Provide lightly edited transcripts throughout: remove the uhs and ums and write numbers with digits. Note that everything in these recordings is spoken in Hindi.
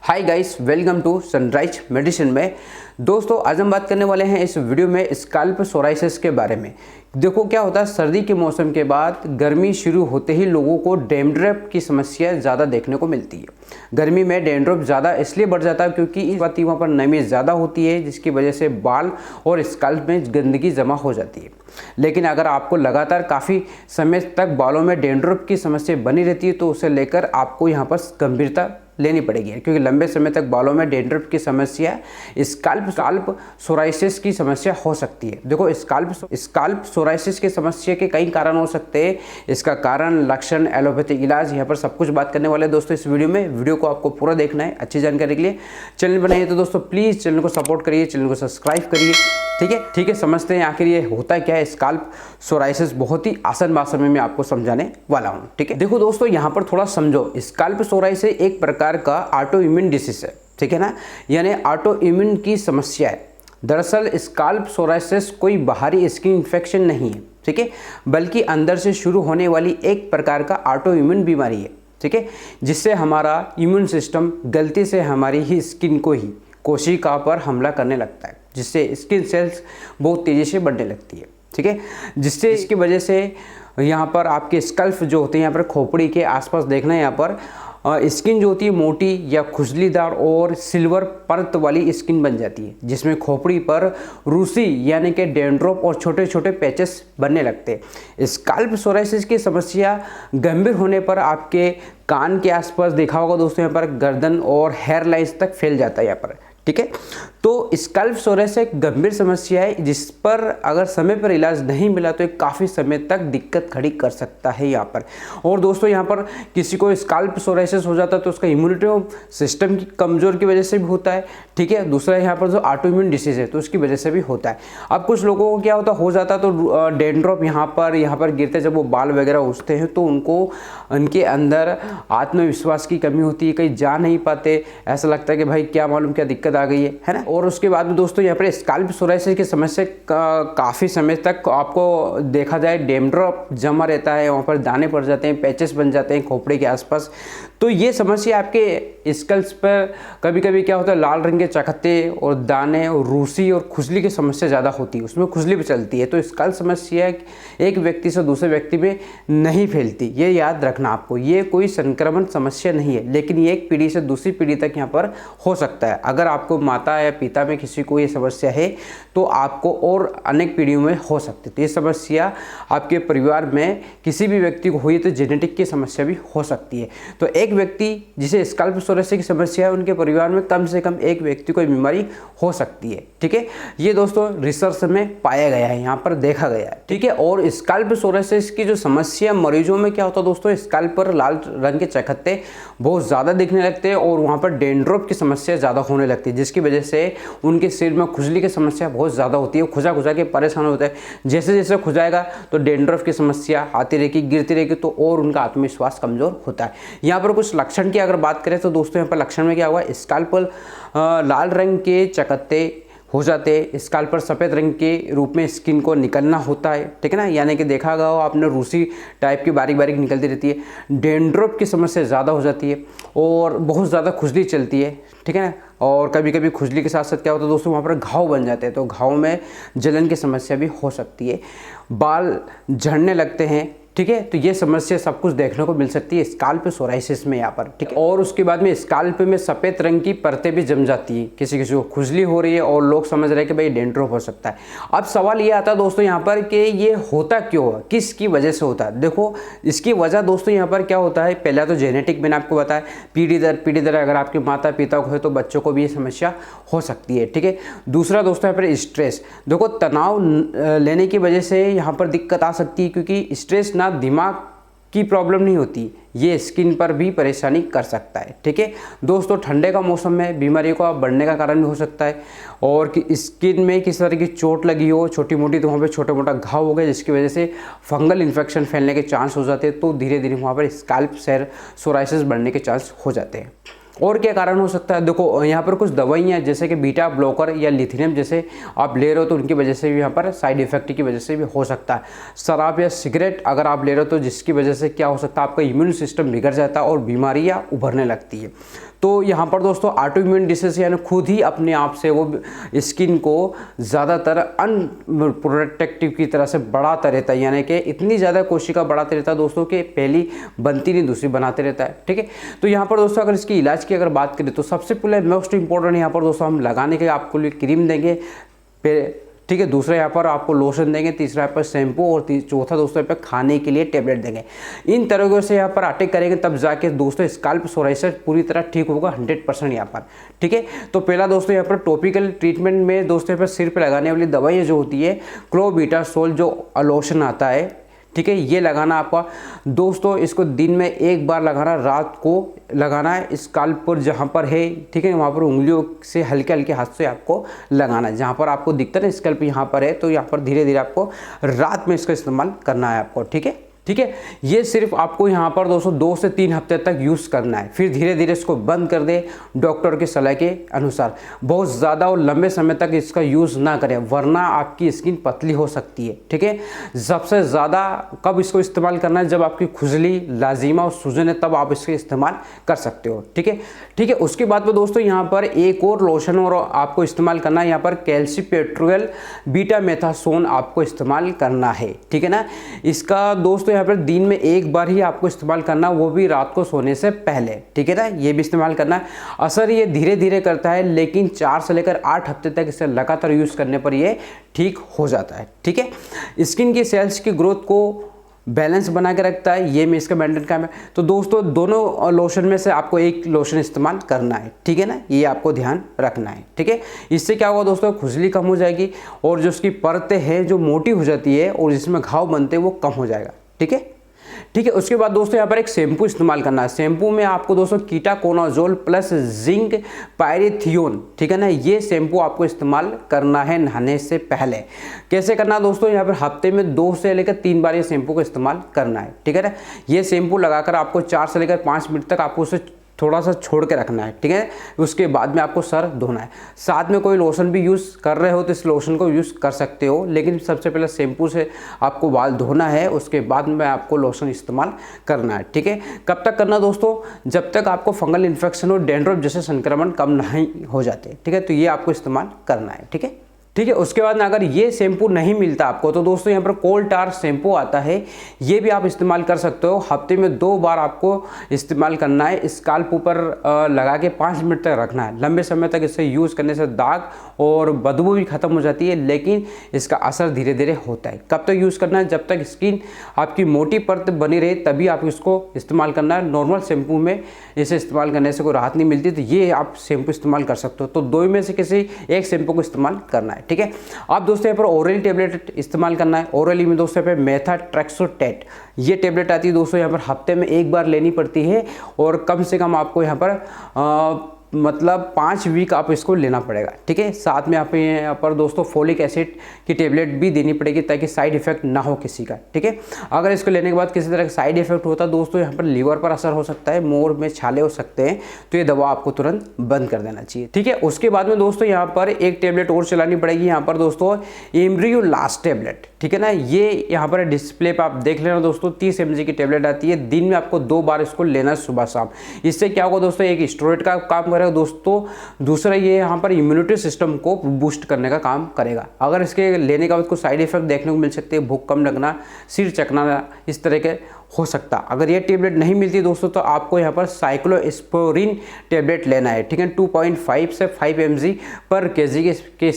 Hi guys, welcome to Sunrise Medicine में। दोस्तों, आज हम बात करने वाले हैं इस वीडियो में स्कैल्प सोराइसिस के बारे में। देखो क्या होता है, सर्दी के मौसम के बाद गर्मी शुरू होते ही लोगों को डैंड्रफ की समस्या ज़्यादा देखने को मिलती है। गर्मी में डैंड्रफ ज़्यादा इसलिए बढ़ जाता है क्योंकि इस बात वहाँ पर नमी ज़्यादा होती है, जिसकी वजह से बाल और स्कैल्प में गंदगी जमा हो जाती है। लेकिन अगर आपको लगातार काफ़ी समय तक बालों में डैंड्रफ की समस्या बनी रहती है तो उसे लेकर आपको यहाँ पर गंभीरता लेनी पड़ेगी, क्योंकि लंबे समय तक बालों में डैंड्रफ की समस्या स्कैल्प सोराइसिस की समस्या हो सकती है। देखो, स्कैल्प सोराइसिस की समस्या के कई कारण हो सकते हैं। इसका कारण, लक्षण, एलोपैथिक इलाज, यहाँ पर सब कुछ बात करने वाले हैं दोस्तों इस वीडियो में। वीडियो को आपको पूरा देखना है अच्छी जानकारी के लिए। चैनल बनाइए तो दोस्तों प्लीज़ चैनल को सपोर्ट करिए, चैनल को सब्सक्राइब करिए। ठीक है, समझते हैं आखिर ये होता क्या है स्कैल्प सोराइसिस। बहुत ही आसान भाषा में मैं आपको समझाने वाला हूँ। ठीक है, देखो दोस्तों, यहाँ पर थोड़ा समझो। स्कैल्प सोराइसिस एक प्रकार का ऑटो इम्यून डिसीज है, ठीक है ना, यानी ऑटो इम्यून की समस्या है। दरअसल स्कैल्प सोराइसिस कोई बाहरी स्किन इन्फेक्शन नहीं है, ठीक है, बल्कि अंदर से शुरू होने वाली एक प्रकार का ऑटो इम्यून बीमारी है, ठीक है, जिससे हमारा इम्यून सिस्टम गलती से हमारी ही स्किन को ही कोशिका पर हमला करने लगता है, जिससे स्किन सेल्स बहुत तेज़ी से बढ़ने लगती है, ठीक है, जिससे इसकी वजह से यहाँ पर आपके स्कैल्प जो होते हैं, यहाँ पर खोपड़ी के आसपास देखना है, यहाँ पर स्किन जो होती है मोटी या खुजलीदार और सिल्वर परत वाली स्किन बन जाती है, जिसमें खोपड़ी पर रूसी यानी कि डैंड्रफ और छोटे छोटे पैचेस बनने लगते हैं। स्कैल्प सोराइसिस की समस्या गंभीर होने पर आपके कान के आसपास देखा होगा दोस्तों, यहाँ पर गर्दन और हेयर लाइन्स तक फैल जाता है यहाँ पर, ठीक है। तो स्कैल्प सोराइसिस एक गंभीर समस्या है, जिस पर अगर समय पर इलाज नहीं मिला तो एक काफ़ी समय तक दिक्कत खड़ी कर सकता है यहाँ पर। और दोस्तों, यहाँ पर किसी को स्कैल्प सोराइसिस हो जाता है तो उसका इम्यूनिटी सिस्टम की कमज़ोर की वजह से भी होता है, ठीक है। दूसरा यहाँ पर जो ऑटो इम्यून डिसीज है तो उसकी वजह से भी होता है। अब कुछ लोगों को क्या होता हो जाता है तो डैंड्रफ यहाँ पर गिरते, जब वो बाल वगैरह उठते हैं तो उनके अंदर आत्मविश्वास की कमी होती है, कहीं जा नहीं पाते, ऐसा लगता है कि भाई क्या मालूम क्या दिक्कत आ गई है ना। और उसके बाद में दोस्तों, यहाँ पर स्कैल्प सोराइसिस की समस्या काफ़ी समय तक आपको देखा जाए डैंड्रफ जमा रहता है, वहाँ पर दाने पड़ जाते हैं, पैचेस बन जाते हैं खोपड़ी के आसपास। तो ये समस्या आपके स्कैल्प पर कभी कभी क्या होता है, लाल रंग के चकत्ते और दाने और रूसी और खुजली की समस्या ज़्यादा होती है, उसमें खुजली भी चलती है। तो स्कैल्प समस्या एक व्यक्ति से दूसरे व्यक्ति में नहीं फैलती, ये याद रखना आपको। ये कोई संक्रमण समस्या नहीं है, लेकिन ये एक पीढ़ी से दूसरी पीढ़ी तक यहाँ पर हो सकता है। अगर आपको माता या पिता में किसी को ये समस्या है तो आपको और अनेक पीढ़ियों में हो सकती है। तो ये समस्या आपके परिवार में किसी भी व्यक्ति को हुई तो जेनेटिक की समस्या भी हो सकती है। तो एक व्यक्ति जिसे स्कैल्प सोराइसिस की समस्या है, उनके परिवार में कम से कम एक व्यक्ति को बीमारी हो सकती है, ठीक है। ये दोस्तों रिसर्च में पाया गया है, यहाँ पर देखा गया है, ठीक है। और स्कैल्प सोराइसिस की जो समस्या मरीजों में क्या होता है दोस्तों, स्कैल्प पर लाल रंग के चकत्ते बहुत ज़्यादा दिखने लगते हैं और वहाँ पर डैंड्रफ की समस्या ज़्यादा होने लगती है, जिसकी वजह से उनके सिर में खुजली की समस्या बहुत ज़्यादा होती है। खुजा खुजा के परेशान होता है, जैसे जैसे खुजाएगा तो डैंड्रफ की समस्या आती रहेगी, गिरती रहेगी, तो और उनका आत्मविश्वास कमज़ोर होता है। यहाँ पर कुछ लक्षण की अगर बात करें तो दोस्तों, यहाँ पर लक्षण में क्या हुआ, स्कैल्प पर लाल रंग के चकत्ते हो जाते हैं, स्कैल्प पर सफ़ेद रंग के रूप में स्किन को निकलना होता है, ठीक है ना, यानी कि देखा गया हो आपने रूसी टाइप की बारीक बारीक निकलती रहती है। डैंड्रफ की समस्या ज़्यादा हो जाती है और बहुत ज़्यादा खुजली चलती है, ठीक है ना। और कभी कभी खुजली के साथ साथ क्या होता है दोस्तों, वहाँ पर घाव बन जाते हैं, तो घाव में जलन की समस्या भी हो सकती है, बाल झड़ने लगते हैं, ठीक है। तो ये समस्या सब कुछ देखने को मिल सकती है स्कैल्प सोराइसिस में यहाँ पर, ठीक है। और उसके बाद में स्कैल्प में सफ़ेद रंग की परतें भी जम जाती है, किसी किसी को खुजली हो रही है और लोग समझ रहे हैं कि भाई डैंड्रफ हो सकता है। अब सवाल ये आता है दोस्तों यहाँ पर कि ये होता क्यों है, किसकी वजह से होता है। देखो, इसकी वजह दोस्तों यहाँ पर क्या होता है, पहला तो जेनेटिक, मैंने आपको बताया, पीढ़ी दर अगर आपके माता पिता को है तो बच्चों को भी ये समस्या हो सकती है, ठीक है। दूसरा दोस्तों यहाँ पर स्ट्रेस, देखो तनाव लेने की वजह से यहाँ पर दिक्कत आ सकती है, क्योंकि स्ट्रेस ना दिमाग की प्रॉब्लम नहीं होती, ये स्किन पर भी परेशानी कर सकता है, ठीक है दोस्तों। ठंडे का मौसम में बीमारियों का बढ़ने का कारण भी हो सकता है, और कि स्किन में किसी तरह की चोट लगी हो छोटी मोटी, तो वहाँ पे छोटा मोटा घाव हो गया, जिसकी वजह से फंगल इन्फेक्शन फैलने के चांस हो जाते हैं, तो धीरे धीरे वहाँ पर स्कैल्प सोराइसिस बढ़ने के चांस हो जाते हैं। और क्या कारण हो सकता है? देखो यहाँ पर कुछ दवाइयाँ जैसे कि बीटा ब्लॉकर या लिथियम जैसे आप ले रहे हो तो उनकी वजह से भी यहाँ पर साइड इफेक्ट की वजह से भी हो सकता है। शराब या सिगरेट अगर आप ले रहे हो तो जिसकी वजह से क्या हो सकता है, आपका इम्यून सिस्टम बिगड़ जाता है और बीमारियाँ उभरने लगती है। तो यहाँ पर दोस्तों ऑटो इम्यून डिसीज यानी खुद ही अपने आप से वो स्किन को ज़्यादातर अनप्रोटेक्टिव की तरह से बढ़ाता रहता है, यानी कि इतनी ज़्यादा कोशिका बढ़ाते रहता है दोस्तों कि पहली बनती नहीं दूसरी बनाते रहता है। ठीक है, तो यहाँ पर दोस्तों अगर इसकी इलाज की अगर बात करें तो सबसे पहले मोस्ट इंपॉर्टेंट यहाँ पर दोस्तों हम लगाने के आपको लिए क्रीम देंगे, ठीक है, दूसरा यहाँ पर आपको लोशन देंगे, तीसरा यहाँ पर शैम्पू और चौथा दोस्तों यहाँ पर खाने के लिए टेबलेट देंगे। इन तरीकों से यहाँ पर अटैक करेंगे तब जाके दोस्तों स्काल्प सोराइसिस पूरी तरह ठीक होगा 100% यहाँ पर। ठीक है, तो पहला दोस्तों यहाँ पर टॉपिकल ट्रीटमेंट में दोस्तों यहाँ पर सिर पर लगाने वाली दवाई जो होती है क्लोबेटासोल जो लोशन आता है, ठीक है, ये लगाना आपका दोस्तों, इसको दिन में एक बार लगाना, रात को लगाना है स्काल्प पर जहाँ पर है, ठीक है, वहाँ पर उंगलियों से हल्के हल्के हाथ से आपको लगाना है। जहाँ पर आपको दिखता है ना स्काल्प यहाँ पर है तो यहाँ पर धीरे धीरे आपको रात में इसका इस्तेमाल करना है आपको। ठीक है, ठीक है, ये सिर्फ आपको यहाँ पर दोस्तों 2 से 3 हफ्ते तक यूज़ करना है, फिर धीरे धीरे इसको बंद कर दे डॉक्टर की सलाह के अनुसार। बहुत ज़्यादा और लंबे समय तक इसका यूज़ ना करें वरना आपकी स्किन पतली हो सकती है। ठीक है, सबसे ज़्यादा कब इसको इस्तेमाल करना है, जब आपकी खुजली, लाजिमा और सूजन है तब आप इसका इस्तेमाल कर सकते हो। ठीक है, ठीक है, उसके बाद में दोस्तों यहाँ पर एक और लोशन और आपको इस्तेमाल करना है, यहाँ पर कैल्सीपेट्रोल बीटामेथासोन आपको इस्तेमाल करना है। ठीक है ना, इसका दोस्तों यहाँ पर दिन में एक बार ही आपको इस्तेमाल करना, वो भी रात को सोने से पहले। ठीक है ना, ये भी इस्तेमाल करना है। असर ये धीरे धीरे करता है लेकिन 4 से लेकर 8 हफ्ते तक इसे लगातार यूज़ करने पर ये ठीक हो जाता है। ठीक है, स्किन की सेल्स की ग्रोथ को बैलेंस बना के रखता है, ये में इसका मेंटेन काम है। तो दोस्तों दोनों लोशन में से आपको एक लोशन इस्तेमाल करना है। ठीक है ना, ये आपको ध्यान रखना है। ठीक है, इससे क्या होगा दोस्तों, खुजली कम हो जाएगी और जो उसकी परतें हैं जो मोटी हो जाती है और जिसमें घाव बनते हैं वो कम हो जाएगा। ठीक है, ठीक है, उसके बाद दोस्तों यहाँ पर एक शैम्पू इस्तेमाल करना है। शैम्पू में आपको दोस्तों कीटाकोनाजोल प्लस जिंक पायरेथियोन, ठीक है ना, ये शैम्पू आपको इस्तेमाल करना है नहाने से पहले। कैसे करना है दोस्तों, यहाँ पर हफ्ते में 2 से लेकर 3 बार ये शैम्पू का इस्तेमाल करना है। ठीक है ना, ये शैम्पू लगाकर आपको 4 से लेकर 5 मिनट तक आपको उसे थोड़ा सा छोड़ के रखना है। ठीक है, उसके बाद में आपको सर धोना है। साथ में कोई लोशन भी यूज़ कर रहे हो तो इस लोशन को यूज़ कर सकते हो, लेकिन सबसे पहले शैम्पू से आपको बाल धोना है, उसके बाद में आपको लोशन इस्तेमाल करना है। ठीक है, कब तक करना दोस्तों, जब तक आपको फंगल इन्फेक्शन और डैंड्रफ जैसे संक्रमण कम नहीं हो जाते। ठीक है, तो ये आपको इस्तेमाल करना है। ठीक है, ठीक है, उसके बाद में अगर ये शैम्पू नहीं मिलता आपको तो दोस्तों यहाँ पर कोलटार शैम्पू आता है, ये भी आप इस्तेमाल कर सकते हो। हफ्ते में 2 बार आपको इस्तेमाल करना है, स्काल्प ऊपर लगा के 5 मिनट तक रखना है। लंबे समय तक इसे यूज़ करने से दाग और बदबू भी खत्म हो जाती है, लेकिन इसका असर धीरे धीरे होता है। कब तक यूज़ करना है, जब तक स्किन आपकी मोटी परत बनी रहे तभी आप इसको इस्तेमाल करना है। नॉर्मल शैम्पू में इसे इस्तेमाल करने से कोई राहत नहीं मिलती, तो ये आप शैम्पू इस्तेमाल कर सकते हो। तो 2 में से किसी एक शैम्पू को इस्तेमाल करना है। ठीक है, अब दोस्तों यहाँ पर ओरली टेबलेट इस्तेमाल करना है। ओरली में दोस्तों यहाँ पे मेथाट्रेक्सोटेट ये टेबलेट आती है दोस्तों, यहाँ पर हफ्ते में 1 बार लेनी पड़ती है और कम से कम आपको यहाँ पर मतलब 5 वीक आप इसको लेना पड़ेगा। ठीक है, साथ में आप यहाँ पर दोस्तों फोलिक एसिड की टेबलेट भी देनी पड़ेगी ताकि साइड इफेक्ट ना हो किसी का। ठीक है, अगर इसको लेने के बाद किसी तरह का साइड इफेक्ट होता है दोस्तों, यहाँ पर लीवर पर असर हो सकता है, मोर में छाले हो सकते हैं, तो ये दवा आपको तुरंत बंद कर देना चाहिए। ठीक है, उसके बाद में दोस्तों यहाँ पर एक टेबलेट और चलानी पड़ेगी, यहाँ पर दोस्तों एम्ब्रियोलास्ट टेबलेट। ठीक है ना, ये यहाँ पर डिस्प्ले पर आप देख लेना दोस्तों, 30 mg की टेबलेट आती है। दिन में आपको 2 बार इसको लेना है, सुबह शाम। इससे क्या होगा दोस्तों, एक स्टेरॉइड का काम करेगा दोस्तों, दूसरा ये यहाँ पर इम्यूनिटी सिस्टम को बूस्ट करने का काम करेगा। अगर इसके लेने के बाद कुछ साइड इफेक्ट देखने को मिल सकते हैं, भूख कम लगना, सिर चकना, इस तरह के हो सकता। अगर ये टेबलेट नहीं मिलती दोस्तों तो आपको यहाँ पर साइक्लोस्पोरिन टेबलेट लेना है। ठीक है, 2.5 से 5 mg पर kg के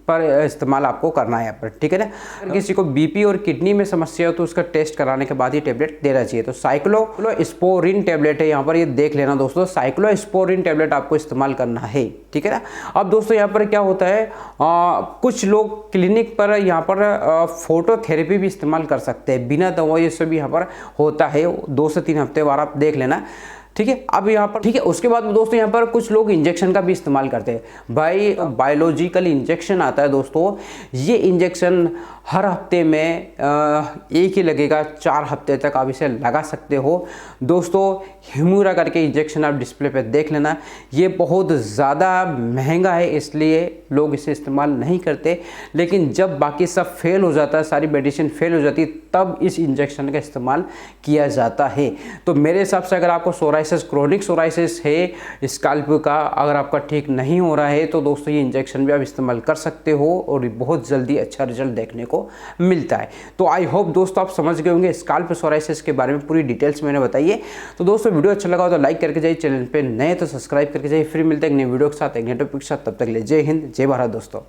पर इस्तेमाल आपको करना है यहाँ पर। ठीक है ना, अगर किसी को बीपी और किडनी में समस्या हो तो उसका टेस्ट कराने के बाद ही टेबलेट देना चाहिए। तो साइक्लोस्पोरिन टेबलेट है, यहाँ पर ये देख लेना दोस्तों, साइक्लोस्पोरिन टेबलेट आपको इस्तेमाल करना है। ठीक है ना, अब दोस्तों यहाँ पर क्या होता है, कुछ लोग क्लिनिक पर यहाँ पर फोटोथेरेपी भी इस्तेमाल कर सकते हैं, बिना दवाई से भी यहाँ पर होता है। 2 से 3 हफ्ते बाद आप देख लेना। ठीक है। अब यहाँ पर ठीक है, उसके बाद दोस्तों यहाँ पर कुछ लोग इंजेक्शन का भी इस्तेमाल करते हैं। भाई बायोलॉजिकल इंजेक्शन आता है दोस्तों, ये इंजेक्शन हर हफ्ते में एक ही लगेगा, 4 हफ्ते तक आप इसे लगा सकते हो दोस्तों। हिमूरा करके इंजेक्शन आप डिस्प्ले पे देख लेना, ये बहुत ज़्यादा महंगा है इसलिए लोग इसे इस्तेमाल नहीं करते, लेकिन जब बाकी सब फेल हो जाता है, सारी मेडिसिन फेल हो जाती है, तब इस इंजेक्शन का इस्तेमाल किया जाता है। तो मेरे हिसाब से अगर आपको सोराइसिस, क्रोनिक सोराइसिस है स्कैल्प का, अगर आपका ठीक नहीं हो रहा है तो दोस्तों ये इंजेक्शन भी आप इस्तेमाल कर सकते हो और बहुत जल्दी अच्छा रिजल्ट देखने को मिलता है। तो आई होप दोस्तों आप समझ गए होंगे स्कैल्प सोराइसिस के बारे में, पूरी डिटेल्स मैंने बताई है। तो दोस्तों वीडियो अच्छा लगा हो तो लाइक करके जाइए, चैनल पे नए तो सब्सक्राइब करके जाइए। फिर मिलते हैं एक नई वीडियो के साथ, एक नए टॉपिक के साथ। तब तक के लिए जय हिंद, जय भारत दोस्तों।